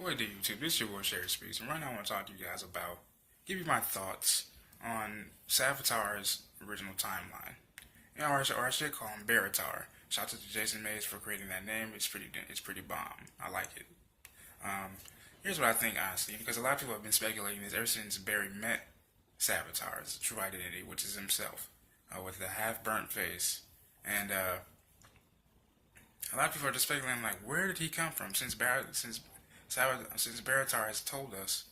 What do YouTube? This is your boy Sherry Speaks, and right now I want to talk to you guys about, give you my thoughts on Savitar's original timeline. Or I should call him Baratar. Shout out to Jason Mays for creating that name. It's pretty bomb. I like it. Um, Here's what I think, honestly, because a lot of people have been speculating this ever since Barry met Savitar's true identity, which is himself, with the half-burnt face. And a lot of people are just speculating, like, where did he come from? Since Baratar has told us,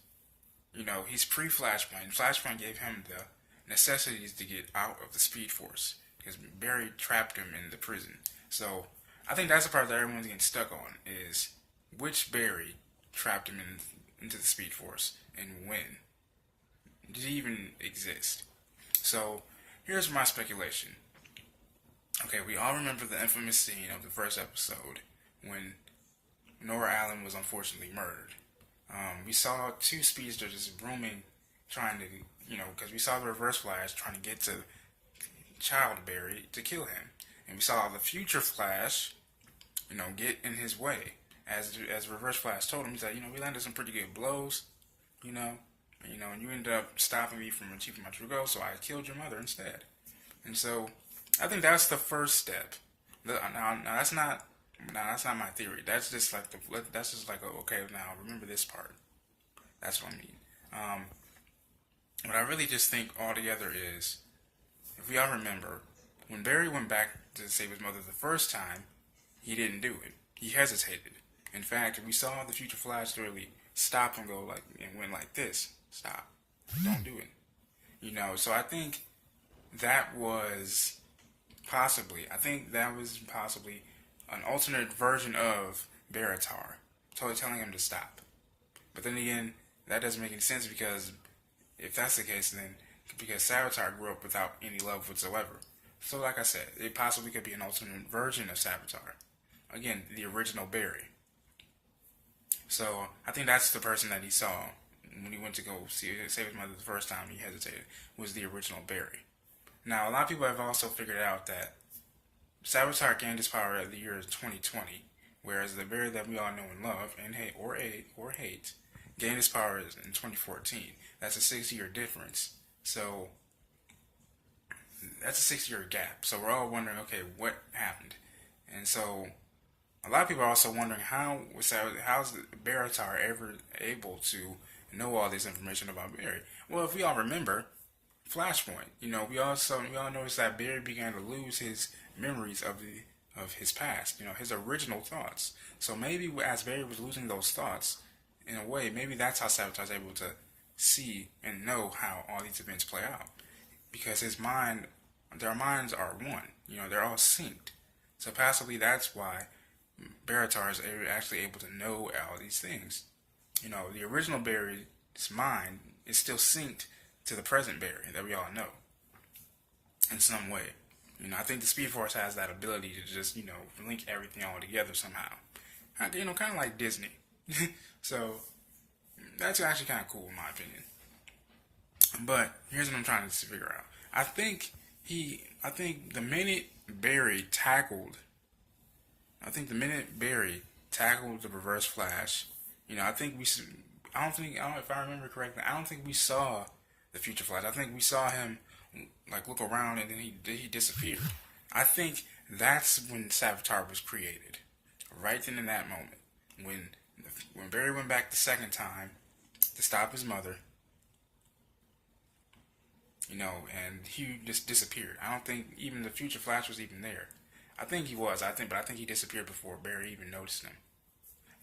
he's pre-Flashpoint. Flashpoint gave him the necessities to get out of the Speed Force because Barry trapped him in the prison. So I think that's the part that everyone's getting stuck on is which Barry trapped him into the Speed Force and when. Did he even exist? So here's my speculation. Okay, we all remember the infamous scene of the first episode when Nora Allen was unfortunately murdered. We saw two speedsters just brooming, trying to, because we saw the Reverse Flash trying to get to Child Barry to kill him. And we saw the Future Flash, get in his way. As Reverse Flash told him, he said, we landed some pretty good blows, and you ended up stopping me from achieving my true goal, so I killed your mother instead. And so, I think that's the first step. Now that's not my theory. That's just like okay, now remember this part. That's what I mean. What I really just think altogether is, if we all remember, when Barry went back to save his mother the first time, he didn't do it. He hesitated. In fact, we saw the Future Flash literally stop and go and went like this. Stop. Don't do it. So I think that was possibly an alternate version of Baratar, totally telling him to stop. But then again, that doesn't make any sense because if that's the case, then because Savitar grew up without any love whatsoever. So like I said, it possibly could be an alternate version of Savitar. Again, the original Barry. So I think that's the person that he saw when he went to go save his mother the first time. He hesitated. Was the original Barry. Now a lot of people have also figured out that Savitar gained his power at the year 2020, whereas the Barry that we all know and love and hate gained his power in 2014. That's a 6-year difference. So that's a 6-year gap. So we're all wondering, okay, what happened? And so a lot of people are also wondering how's Baratar ever able to know all this information about Barry? Well, if we all remember Flashpoint, we all noticed that Barry began to lose his memories of his past, his original thoughts. So maybe as Barry was losing those thoughts, in a way, maybe that's how Savitar's able to see and know how all these events play out. Because their minds are one. They're all synced. So possibly that's why Baratar is actually able to know all these things. The original Barry's mind is still synced to the present Barry that we all know in some way. I think the Speed Force has that ability to just, link everything all together somehow. Kind of like Disney. So that's actually kind of cool in my opinion. But here's what I'm trying to figure out. I think the minute Barry tackled the Reverse Flash, if I remember correctly, I don't think we saw the Future Flash. I think we saw him look around and then he disappeared. I think that's when Savitar was created. Right then in that moment, when Barry went back the second time to stop his mother, and he just disappeared. I don't think even the Future Flash was even there. I think he was. But I think he disappeared before Barry even noticed him.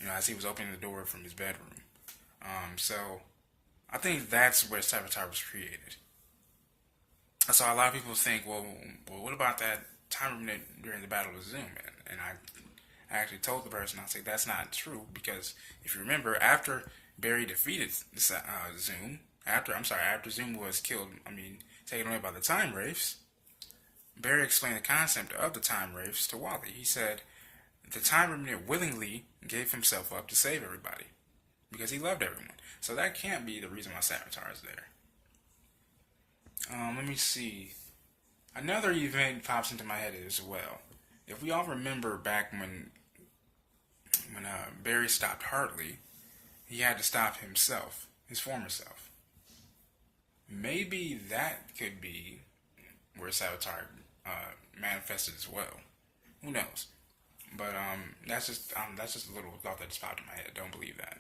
As he was opening the door from his bedroom. So I think that's where Savitar was created. So a lot of people think, well, what about that time remnant during the Battle of Zoom? And I actually told the person, I said, that's not true, because if you remember, after Barry defeated Zoom, after Zoom was killed, taken away by the Time Wraiths, Barry explained the concept of the Time Wraiths to Wally. He said, the Time Remnant willingly gave himself up to save everybody, because he loved everyone. So that can't be the reason why Savitar is there. Let me see. Another event pops into my head as well. If we all remember back when Barry stopped Hartley, he had to stop himself, his former self. Maybe that could be where Savitar manifested as well. Who knows? But that's just a little thought that just popped in my head. Don't believe that.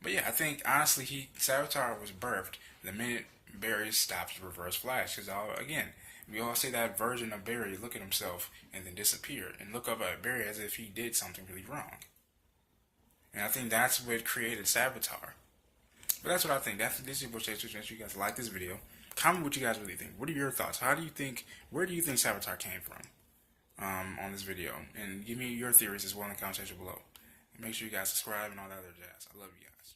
But yeah, I think honestly, Savitar was birthed the minute Barry stopped Reverse Flash. Because again, we all say that version of Barry look at himself and then disappear and look up at Barry as if he did something really wrong. And I think that's what created Savitar. But that's what I think. This is what you guys like this video. Comment what you guys really think. What are your thoughts? Where do you think Savitar came from on this video? And give me your theories as well in the comment section below. And make sure you guys subscribe and all that other jazz. I love you guys.